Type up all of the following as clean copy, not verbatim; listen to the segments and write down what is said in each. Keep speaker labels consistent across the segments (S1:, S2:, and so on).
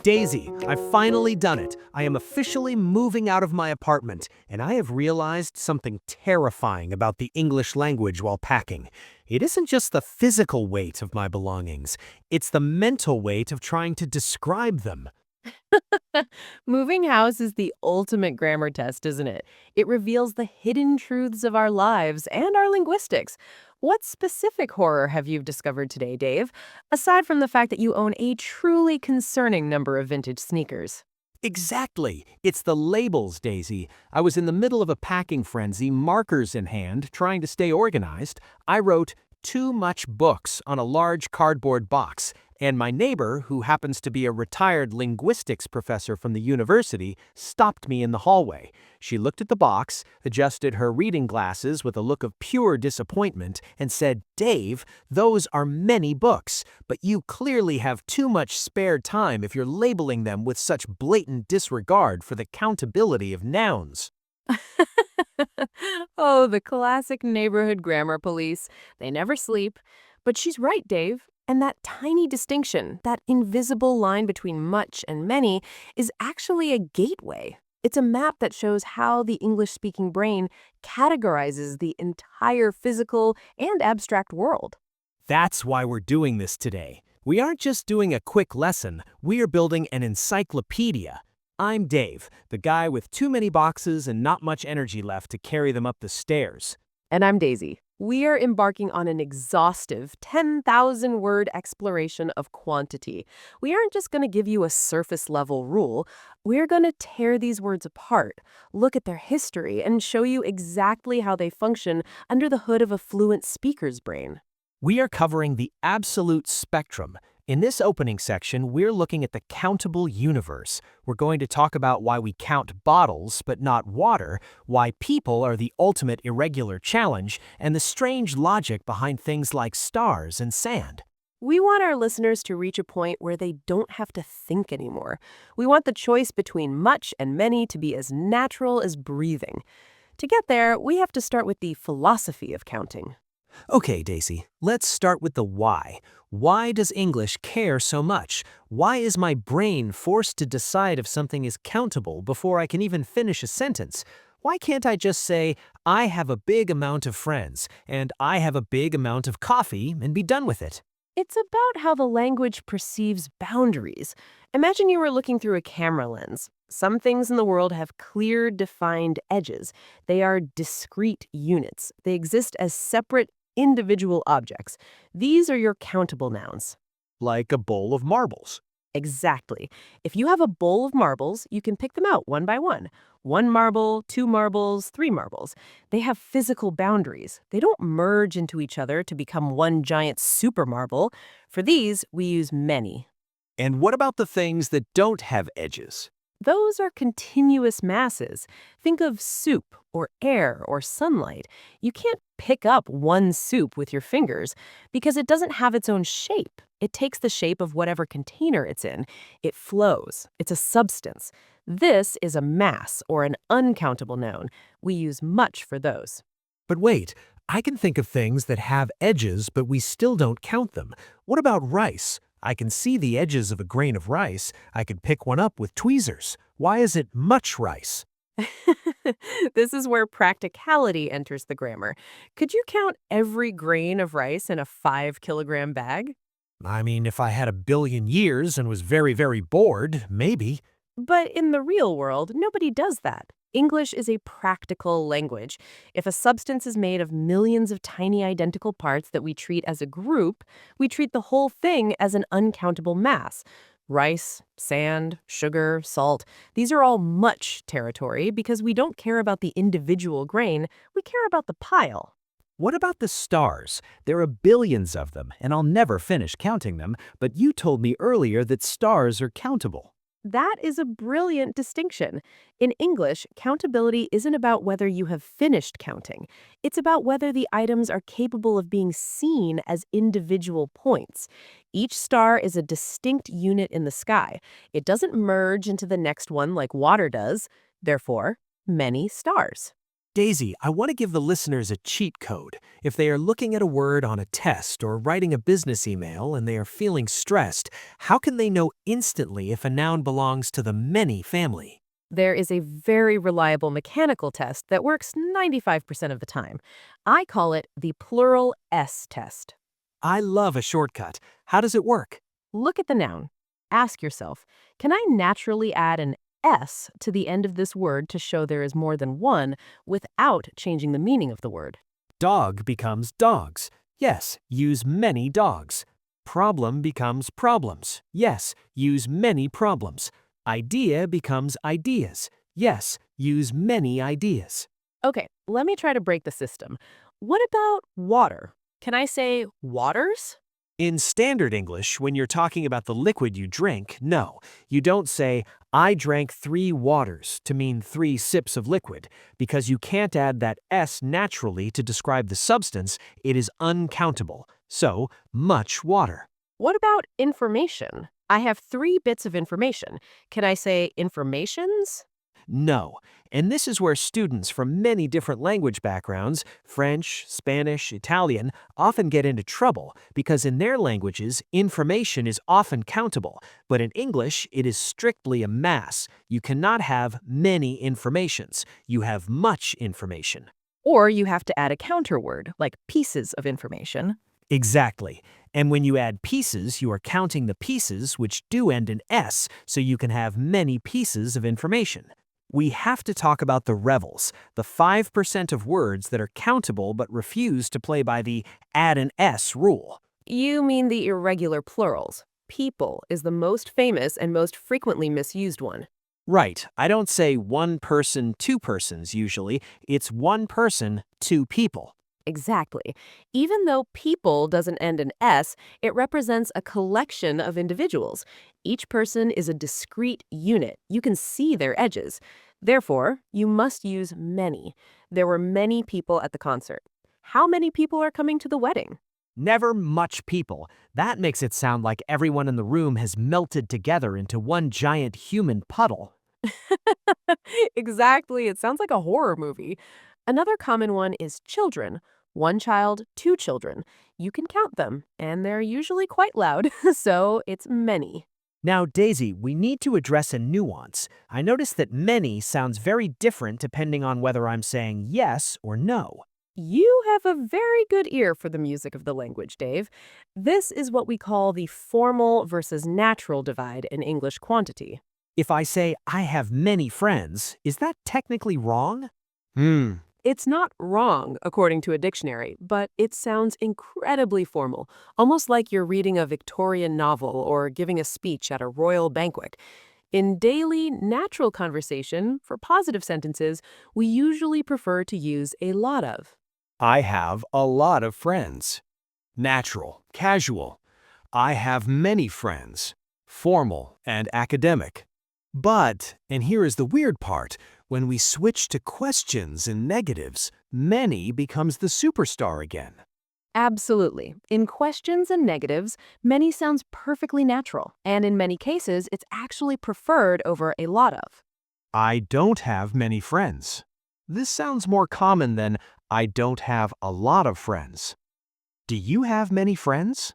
S1: Daisy, I've finally done it. I am officially moving out of my apartment, and I have realized something terrifying about the English language while packing. It isn't just the physical weight of my belongings, it's the mental weight of trying to describe them.
S2: Moving house is the ultimate grammar test, isn't it? It reveals the hidden truths of our lives and our linguistics. What specific horror have you discovered today, Dave? Aside from the fact that you own a truly concerning number of vintage sneakers.
S1: Exactly. It's the labels, Daisy. I was in the middle of a packing frenzy, markers in hand, trying to stay organized. I wrote, "Too much books" on a large cardboard box, and my neighbor, who happens to be a retired linguistics professor from the university, stopped me in the hallway. She looked at the box, adjusted her reading glasses with a look of pure disappointment, and said, "Dave, those are many books, but you clearly have too much spare time if you're labeling them with such blatant disregard for the countability of nouns."
S2: Oh, the classic neighborhood grammar police. They never sleep. But she's right, Dave. And that tiny distinction, that invisible line between much and many, is actually a gateway. It's a map that shows how the English-speaking brain categorizes the entire physical and abstract world.
S1: That's why we're doing this today. We aren't just doing a quick lesson, we are building an encyclopedia. I'm Dave, the guy with too many boxes and not much energy left to carry them up the stairs.
S2: And I'm Daisy. We are embarking on an exhaustive 10,000-word exploration of quantity. We aren't just going to give you a surface-level rule. We're going to tear these words apart, look at their history, and show you exactly how they function under the hood of a fluent speaker's brain.
S1: We are covering the absolute spectrum. In this opening section, we're looking at the countable universe. We're going to talk about why we count bottles but not water, why people are the ultimate irregular challenge, and the strange logic behind things like stars and sand.
S2: We want our listeners to reach a point where they don't have to think anymore. We want the choice between much and many to be as natural as breathing. To get there, we have to start with the philosophy of counting.
S1: Okay, Daisy, let's start with the why. Why does English care so much? Why is my brain forced to decide if something is countable before I can even finish a sentence? Why can't I just say, "I have a big amount of friends," and "I have a big amount of coffee," and be done with it?
S2: It's about how the language perceives boundaries. Imagine you were looking through a camera lens. Some things in the world have clear, defined edges. They are discrete units. They exist as separate, individual objects. These are your countable nouns.
S1: Like a bowl of marbles.
S2: Exactly. If you have a bowl of marbles, you can pick them out one by one. One marble, two marbles, three marbles. They have physical boundaries. They don't merge into each other to become one giant super marble. For these, we use many.
S1: And what about the things that don't have edges?
S2: Those are continuous masses. Think of soup or air or sunlight. You can't pick up one soup with your fingers because it doesn't have its own shape. It takes the shape of whatever container it's in. It flows. It's a substance. This is a mass or an uncountable noun. We use much for those.
S1: But wait, I can think of things that have edges, but we still don't count them. What about rice? I can see the edges of a grain of rice. I could pick one up with tweezers. Why is it much rice?
S2: This is where practicality enters the grammar. Could you count every grain of rice in a 5-kilogram bag?
S1: I mean, if I had a billion years and was very, very bored, maybe.
S2: But in the real world, nobody does that. English is a practical language. If a substance is made of millions of tiny identical parts that we treat as a group, we treat the whole thing as an uncountable mass. Rice, sand, sugar, salt, these are all much territory because we don't care about the individual grain, we care about the pile.
S1: What about the stars? There are billions of them, and I'll never finish counting them, but you told me earlier that stars are countable.
S2: That is a brilliant distinction. In English, countability isn't about whether you have finished counting. It's about whether the items are capable of being seen as individual points. Each star is a distinct unit in the sky. It doesn't merge into the next one like water does. Therefore, many stars.
S1: Daisy, I want to give the listeners a cheat code. If they are looking at a word on a test or writing a business email and they are feeling stressed, how can they know instantly if a noun belongs to the many family?
S2: There is a very reliable mechanical test that works 95% of the time. I call it the plural S test.
S1: I love a shortcut. How does it work?
S2: Look at the noun. Ask yourself, can I naturally add an S to the end of this word to show there is more than one without changing the meaning of the word?
S1: Dog becomes dogs. Yes, use many dogs. Problem becomes problems. Yes, use many problems. Idea becomes ideas. Yes, use many ideas.
S2: Okay, let me try to break the system. What about water? Can I say waters?
S1: In standard English, when you're talking about the liquid you drink, no, you don't say, I drank 3 waters to mean 3 sips of liquid, because you can't add that S naturally to describe the substance. It is uncountable. So, much water.
S2: What about information? I have 3 bits of information. Can I say informations?
S1: No. And this is where students from many different language backgrounds, French, Spanish, Italian, often get into trouble because in their languages, information is often countable, but in English, it is strictly a mass. You cannot have many informations. You have much information.
S2: Or you have to add a counter word, like pieces of information.
S1: Exactly. And when you add pieces, you are counting the pieces which do end in S, so you can have many pieces of information. We have to talk about the revels, the 5% of words that are countable but refuse to play by the add an S rule.
S2: You mean the irregular plurals. People is the most famous and most frequently misused one.
S1: Right, I don't say one person, 2 persons usually, it's one person, 2 people.
S2: Exactly. Even though people doesn't end in S, it represents a collection of individuals. Each person is a discrete unit. You can see their edges. Therefore, you must use many. There were many people at the concert. How many people are coming to the wedding?
S1: Never much people. That makes it sound like everyone in the room has melted together into one giant human puddle.
S2: Exactly. It sounds like a horror movie. Another common one is children. 1 child, 2 children. You can count them, and they're usually quite loud, so it's many.
S1: Now, Daisy, we need to address a nuance. I noticed that many sounds very different depending on whether I'm saying yes or no.
S2: You have a very good ear for the music of the language, Dave. This is what we call the formal versus natural divide in English quantity.
S1: If I say I have many friends, is that technically wrong?
S2: It's not wrong, according to a dictionary, but it sounds incredibly formal, almost like you're reading a Victorian novel or giving a speech at a royal banquet. In daily, natural conversation, for positive sentences, we usually prefer to use a lot of.
S1: I have a lot of friends. Natural, casual. I have many friends. Formal and academic. But, and here is the weird part, when we switch to questions and negatives, many becomes the superstar again.
S2: Absolutely. In questions and negatives, many sounds perfectly natural, and in many cases, it's actually preferred over a lot of.
S1: I don't have many friends. This sounds more common than I don't have a lot of friends. Do you have many friends?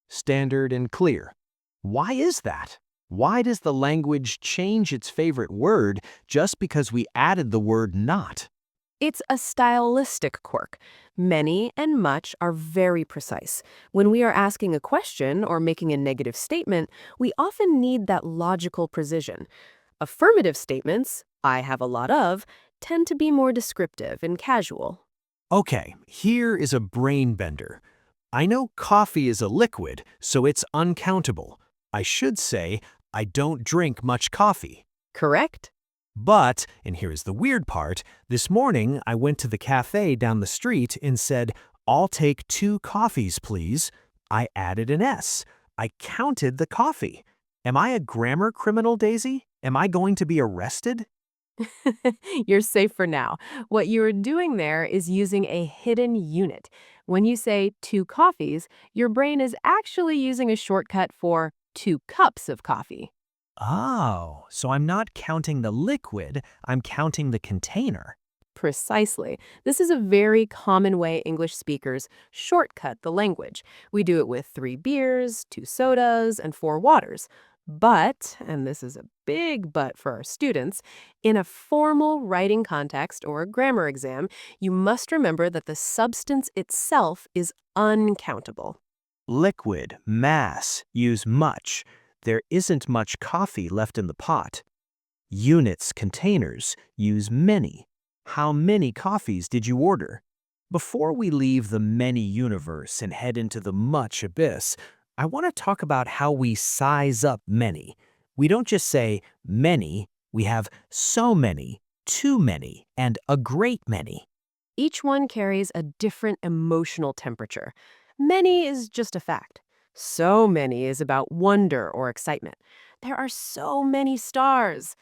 S1: Standard and clear. Why is that? Why does the language change its favorite word just because we added the word not?
S2: It's a stylistic quirk. Many and much are very precise. When we are asking a question or making a negative statement, we often need that logical precision. Affirmative statements, I have a lot of, tend to be more descriptive and casual.
S1: Okay, here is a brain bender. I know coffee is a liquid, so it's uncountable. I should say, I don't drink much coffee.
S2: Correct?
S1: But, and here's the weird part, this morning I went to the cafe down the street and said, I'll take 2 coffees, please. I added an S. I counted the coffee. Am I a grammar criminal, Daisy? Am I going to be arrested?
S2: You're safe for now. What you're doing there is using a hidden unit. When you say 2 coffees, your brain is actually using a shortcut for 2 cups of coffee.
S1: Oh, so I'm not counting the liquid, I'm counting the container.
S2: Precisely. This is a very common way English speakers shortcut the language. We do it with 3 beers, 2 sodas, and 4 waters. But, and this is a big but for our students, in a formal writing context or grammar exam, you must remember that the substance itself is uncountable.
S1: Liquid, mass, use much. There isn't much coffee left in the pot. Units, containers, use many. How many coffees did you order? Before we leave the many universe and head into the much abyss, I want to talk about how we size up many. We don't just say many, we have so many, too many, and a great many.
S2: Each one carries a different emotional temperature. Many is just a fact. So many is about wonder or excitement. There are so many stars.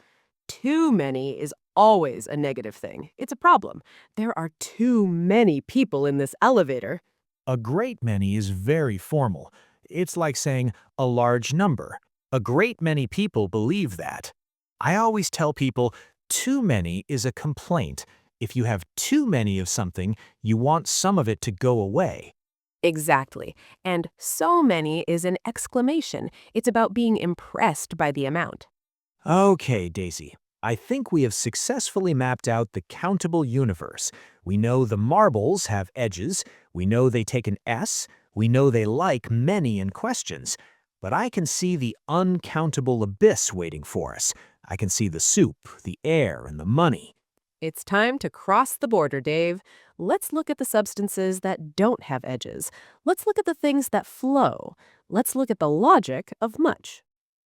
S2: Too many is always a negative thing. It's a problem. There are too many people in this elevator.
S1: A great many is very formal. It's like saying a large number. A great many people believe that. I always tell people too many is a complaint. If you have too many of something, you want some of it to go away.
S2: Exactly. And so many is an exclamation. It's about being impressed by the amount.
S1: Okay, Daisy. I think we have successfully mapped out the countable universe. We know the marbles have edges. We know they take an S. We know they like many in questions. But I can see the uncountable abyss waiting for us. I can see the soup, the air, and the money.
S2: It's time to cross the border, Dave. Let's look at the substances that don't have edges. Let's look at the things that flow. Let's look at the logic of much.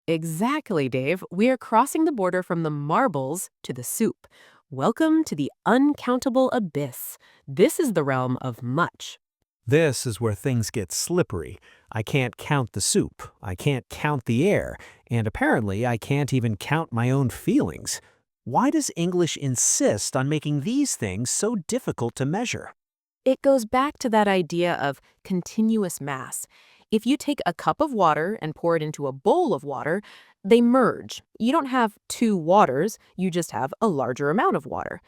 S2: Exactly, Dave. We are crossing the border from the marbles to the soup. Welcome to the uncountable abyss. This is the realm of much.
S1: This is where things get slippery. I can't count the soup. I can't count the air. And apparently, I can't even count my own feelings. Why does English insist on making these things so difficult to measure?
S2: It goes back to that idea of continuous mass. If you take a cup of water and pour it into a bowl of water, they merge. You don't have 2 waters, you just have a larger amount of water.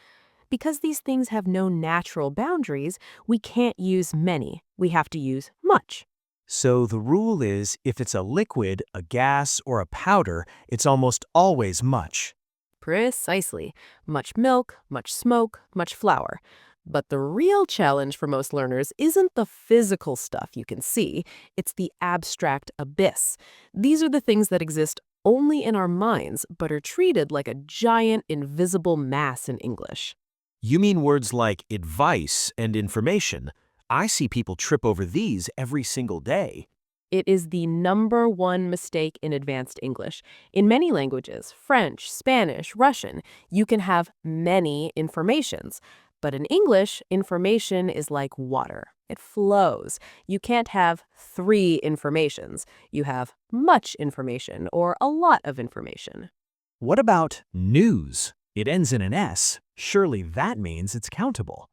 S2: Because these things have no natural boundaries, we can't use many. We have to use much.
S1: So the rule is if it's a liquid, a gas, or a powder, it's almost always much.
S2: Precisely. Much milk, much smoke, much flour. But the real challenge for most learners isn't the physical stuff you can see, it's the abstract abyss. These are the things that exist only in our minds, but are treated like a giant invisible mass in English.
S1: You mean words like advice and information? I see people trip over these every single day.
S2: It is the #1 mistake in advanced English. In many languages, French, Spanish, Russian, you can have many informations. But in English, information is like water. It flows. You can't have 3 informations. You have much information or a lot of information.
S1: What about news? It ends in an S. Surely that means it's countable.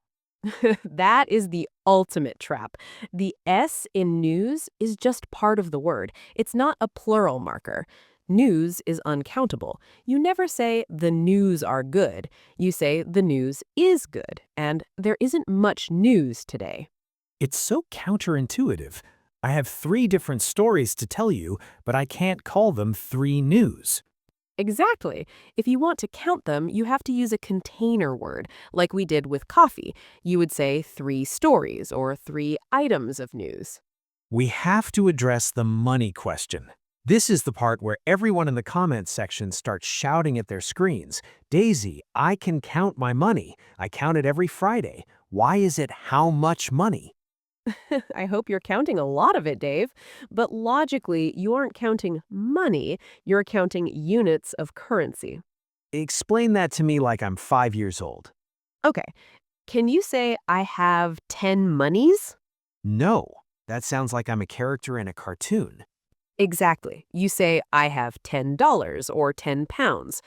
S2: That is the ultimate trap. The S in news is just part of the word. It's not a plural marker. News is uncountable. You never say the news are good. You say the news is good, and there isn't much news today.
S1: It's so counterintuitive. I have 3 different stories to tell you, but I can't call them 3 news.
S2: Exactly. If you want to count them, you have to use a container word, like we did with coffee. You would say 3 stories or 3 items of news.
S1: We have to address the money question. This is the part where everyone in the comments section starts shouting at their screens. Daisy, I can count my money. I count it every Friday. Why is it how much money?
S2: I hope you're counting a lot of it, Dave. But logically, you aren't counting money, you're counting units of currency.
S1: Explain that to me like I'm 5 years old.
S2: Okay, can you say I have 10 monies?
S1: No, that sounds like I'm a character in a cartoon.
S2: Exactly. You say I have $10 or 10 pounds.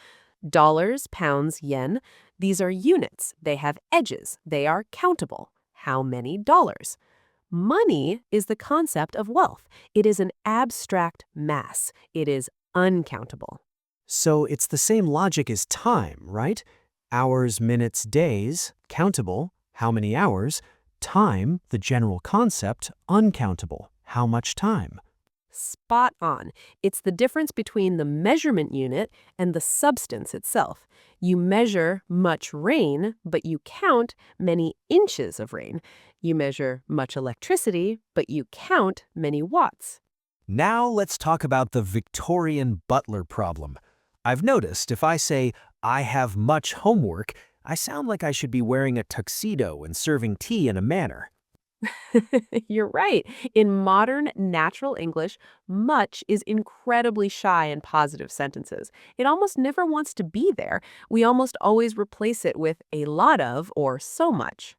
S2: Dollars, pounds, yen, these are units. They have edges. They are countable. How many dollars? Money is the concept of wealth. It is an abstract mass. It is uncountable.
S1: So it's the same logic as time, right? Hours, minutes, days, countable, how many hours, time, the general concept, uncountable, how much time.
S2: Spot on. It's the difference between the measurement unit and the substance itself. You measure much rain, but you count many inches of rain. You measure much electricity, but you count many watts.
S1: Now let's talk about the Victorian butler problem. I've noticed if I say, I have much homework, I sound like I should be wearing a tuxedo and serving tea in a manner.
S2: You're right. In modern natural English, much is incredibly shy in positive sentences. It almost never wants to be there. We almost always replace it with a lot of or so much.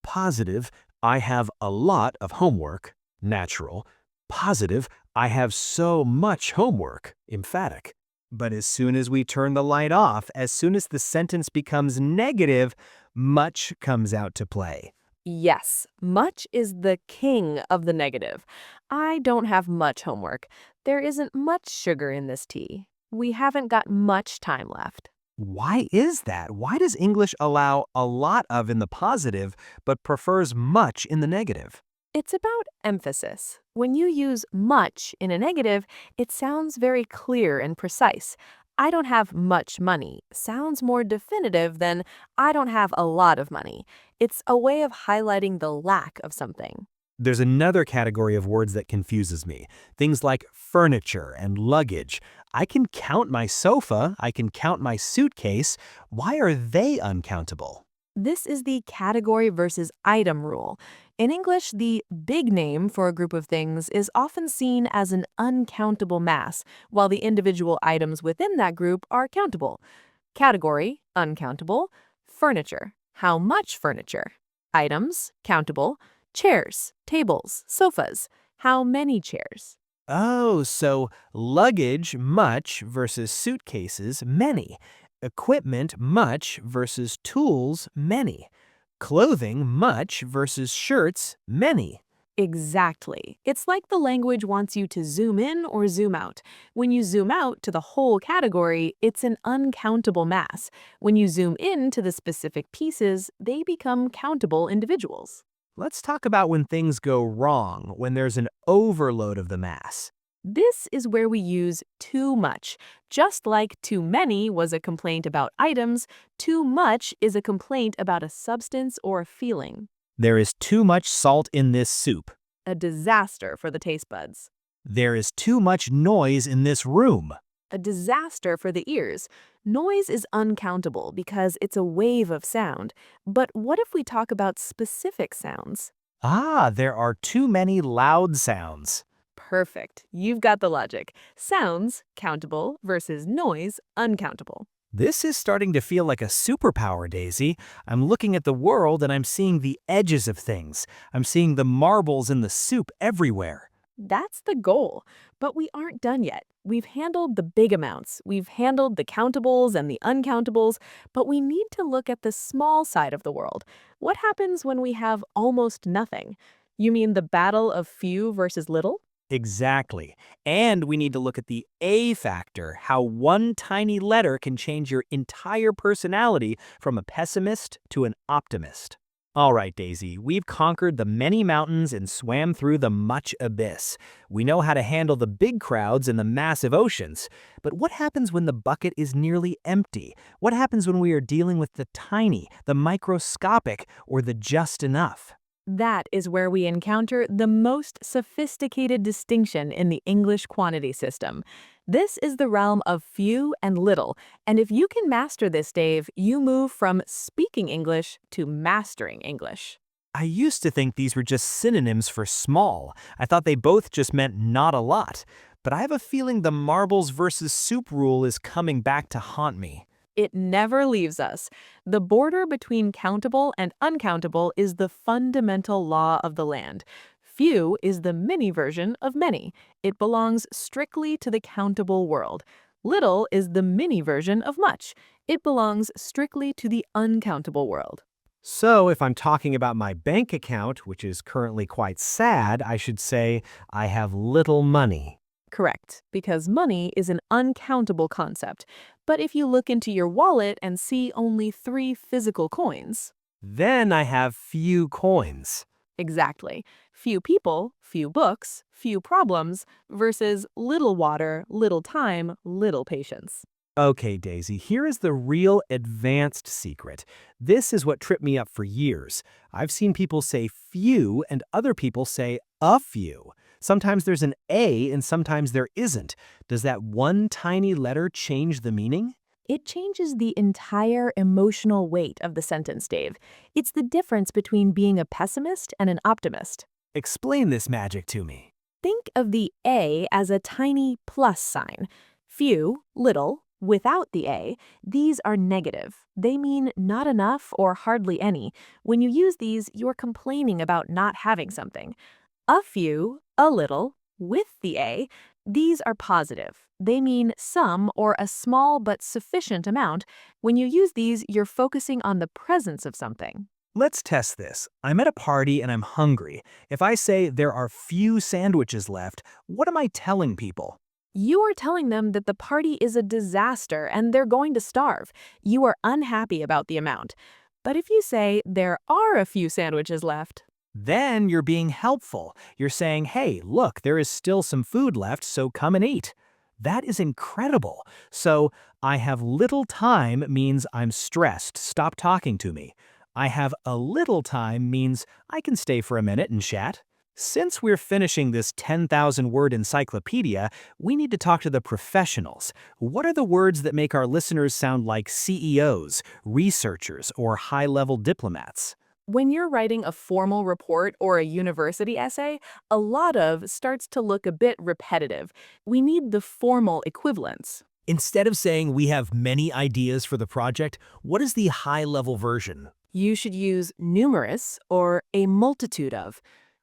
S1: Positive, I have a lot of homework, natural. Positive, I have so much homework, emphatic. But as soon as we turn the light off, as soon as the sentence becomes negative, much comes out to play.
S2: Yes, much is the king of the negative. I don't have much homework. There isn't much sugar in this tea. We haven't got much time left.
S1: Why is that? Why does English allow a lot of in the positive, but prefers much in the negative?
S2: It's about emphasis. When you use much in a negative, it sounds very clear and precise. I don't have much money sounds more definitive than I don't have a lot of money. It's a way of highlighting the lack of something.
S1: There's another category of words that confuses me. Things like furniture and luggage. I can count my sofa, I can count my suitcase. Why are they uncountable?
S2: This is the category versus item rule. In English, the big name for a group of things is often seen as an uncountable mass, while the individual items within that group are countable. Category, uncountable. Furniture, how much furniture. Items, countable. Chairs, tables, sofas, how many chairs.
S1: Oh, so luggage, much, versus suitcases, many. Equipment, much, versus tools, many. Clothing, much, versus shirts, many.
S2: Exactly. It's like the language wants you to zoom in or zoom out. When you zoom out to the whole category, it's an uncountable mass. When you zoom in to the specific pieces, they become countable individuals.
S1: Let's talk about when things go wrong, when there's an overload of the mass.
S2: This is where we use too much. Just like too many was a complaint about items, too much is a complaint about a substance or a feeling.
S1: There is too much salt in this soup.
S2: A disaster for the taste buds.
S1: There is too much noise in this room.
S2: A disaster for the ears. Noise is uncountable because it's a wave of sound. But what if we talk about specific sounds?
S1: Ah, there are too many loud sounds.
S2: Perfect. You've got the logic. Sounds, countable, versus noise, uncountable.
S1: This is starting to feel like a superpower, Daisy. I'm looking at the world and I'm seeing the edges of things. I'm seeing the marbles in the soup everywhere.
S2: That's the goal. But we aren't done yet. We've handled the big amounts. We've handled the countables and the uncountables, but we need to look at the small side of the world. What happens when we have almost nothing? You mean the battle of few versus little?
S1: Exactly. And we need to look at the A factor, how one tiny letter can change your entire personality from a pessimist to an optimist. All right, Daisy, we've conquered the many mountains and swam through the much abyss. We know how to handle the big crowds and the massive oceans. But what happens when the bucket is nearly empty? What happens when we are dealing with the tiny, the microscopic, or the just enough?
S2: That is where we encounter the most sophisticated distinction in the English quantity system. This is the realm of few and little, and if you can master this, Dave, you move from speaking English to mastering English.
S1: I used to think these were just synonyms for small. I thought they both just meant not a lot. But I have a feeling the marbles versus soup rule is coming back to haunt me.
S2: It never leaves us. The border between countable and uncountable is the fundamental law of the land. Few is the mini version of many. It belongs strictly to the countable world. Little is the mini version of much. It belongs strictly to the uncountable world.
S1: So if I'm talking about my bank account, which is currently quite sad, I should say I have little money.
S2: Correct, because money is an uncountable concept. But if you look into your wallet and see only 3 physical coins,
S1: Then I have few coins.
S2: exactly. Few people, few books, few problems, versus little water, little time, little patience.
S1: Okay, Daisy, here is the real advanced secret. This is what tripped me up for years. I've seen people say few and other people say a few. Sometimes there's an A and sometimes there isn't. Does that one tiny letter change the meaning?
S2: It changes the entire emotional weight of the sentence, Dave. It's the difference between being a pessimist and an optimist.
S1: Explain this magic to me.
S2: Think of the A as a tiny plus sign. Few, little, without the A, these are negative. They mean not enough or hardly any. When you use these, you're complaining about not having something. A few, a little, with the A, these are positive. They mean some or a small but sufficient amount. When you use these, you're focusing on the presence of something.
S1: Let's test this. I'm at a party and I'm hungry. If I say there are few sandwiches left, what am I telling people?
S2: You are telling them that the party is a disaster and they're going to starve. You are unhappy about the amount. But if you say there are a few sandwiches left,
S1: Then you're being helpful. You're saying, hey, look, there is still some food left, so come and eat. That is incredible. So, I have little time means I'm stressed, stop talking to me. I have a little time means I can stay for a minute and chat. Since we're finishing this 10,000 word encyclopedia, we need to talk to the professionals. What are the words that make our listeners sound like CEOs, researchers, or high-level diplomats?
S2: when you're writing a formal report or a university essay, a lot of starts to look a bit repetitive. We need the formal equivalents.
S1: Instead of saying we have many ideas for the project, what is the high-level version?
S2: You should use numerous or a multitude of.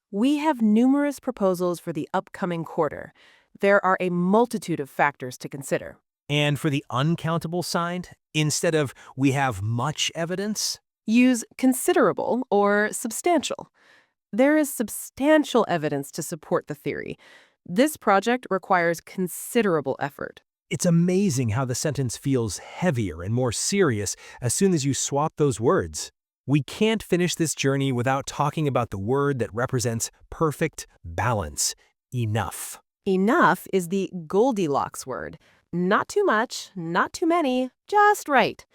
S2: We have numerous proposals for the upcoming quarter. There are a multitude of factors to consider.
S1: And for the uncountable side, instead of we have much evidence?
S2: Use considerable or substantial. There is substantial evidence to support the theory. This project requires considerable effort.
S1: It's amazing how the sentence feels heavier and more serious as soon as you swap those words. We can't finish this journey without talking about the word that represents perfect balance, enough.
S2: Enough is the Goldilocks word. Not too much, not too many, just right.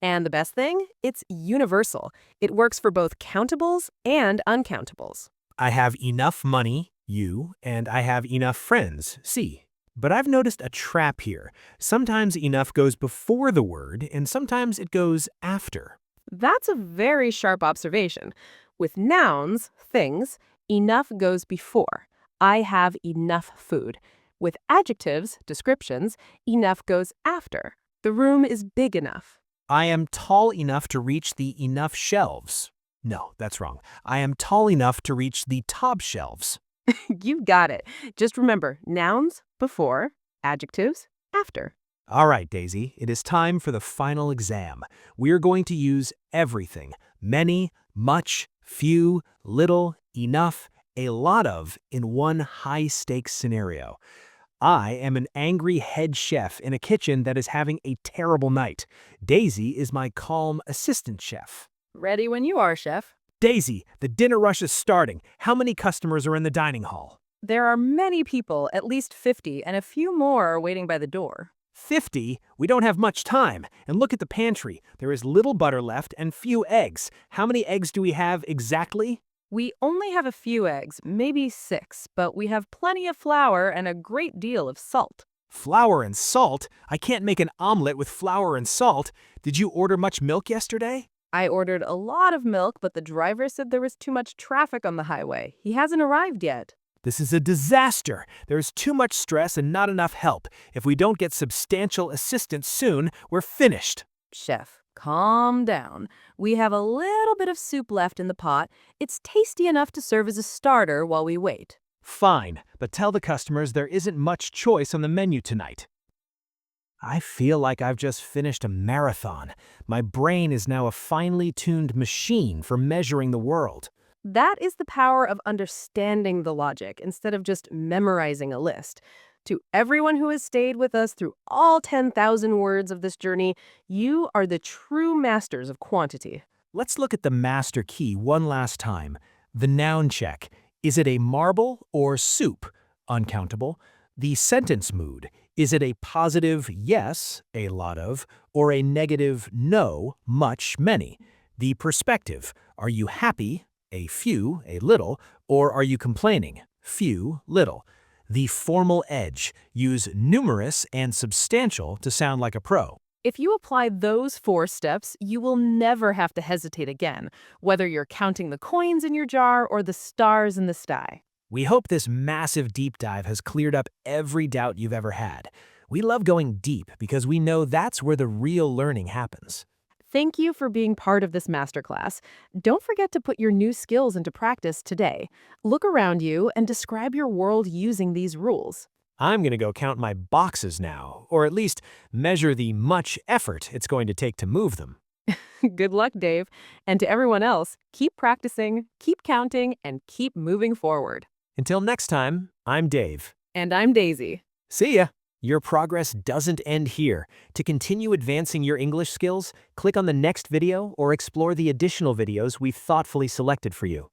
S2: And the best thing? It's universal. It works for both countables and uncountables.
S1: I have enough money, you, and I have enough friends, C. But I've noticed a trap here. Sometimes enough goes before the word, and sometimes it goes after.
S2: That's a very sharp observation. With nouns, things, enough goes before. I have enough food. With adjectives, descriptions, enough goes after. The room is big enough.
S1: I am tall enough to reach the enough shelves. No, that's wrong. I am tall enough to reach the top shelves.
S2: You got it. Just remember, nouns, before, adjectives, after.
S1: All right, Daisy, it is time for the final exam. We are going to use everything, many, much, few, little, enough, a lot of, in one high-stakes scenario. I am an angry head chef in a kitchen that is having a terrible night. Daisy is my calm assistant chef.
S2: Ready when you are, chef.
S1: Daisy, the dinner rush is starting. How many customers are in the dining hall?
S2: There are many people, at least 50, and a few more are waiting by the door.
S1: 50? We don't have much time. And look at the pantry. There is little butter left and few eggs. How many eggs do we have exactly?
S2: We only have a few eggs, maybe 6, but we have plenty of flour and a great deal of salt.
S1: Flour and salt? I can't make an omelet with flour and salt. Did you order much milk yesterday?
S2: I ordered a lot of milk, but the driver said there was too much traffic on the highway. He hasn't arrived yet.
S1: This is a disaster. There is too much stress and not enough help. If we don't get substantial assistance soon, we're finished.
S2: Chef, calm down. We have a little bit of soup left in the pot. It's tasty enough to serve as a starter while we wait.
S1: Fine, but tell the customers there isn't much choice on the menu tonight. I feel like I've just finished a marathon. My brain is now a finely tuned machine for measuring the world.
S2: That is the power of understanding the logic instead of just memorizing a list. To everyone who has stayed with us through all 10,000 words of this journey, you are the true masters of quantity.
S1: Let's look at the master key one last time. The noun check. Is it a marble or soup? Uncountable. The sentence mood. Is it a positive yes, a lot of, or a negative no, much, many? The perspective. Are you happy? A few, a little, or are you complaining? Few, little. The formal edge. Use numerous and substantial to sound like a pro.
S2: If you apply those 4 steps, you will never have to hesitate again, whether you're counting the coins in your jar or the stars in the sky.
S1: We hope this massive deep dive has cleared up every doubt you've ever had. We love going deep because we know that's where the real learning happens.
S2: Thank you for being part of this masterclass. Don't forget to put your new skills into practice today. Look around you and describe your world using these rules.
S1: I'm going to go count my boxes now, or at least measure the much effort it's going to take to move them.
S2: Good luck, Dave. And to everyone else, keep practicing, keep counting, and keep moving forward.
S1: Until next time, I'm Dave.
S2: And I'm Daisy.
S1: See ya! Your progress doesn't end here. To continue advancing your English skills, click on the next video or explore the additional videos we've thoughtfully selected for you.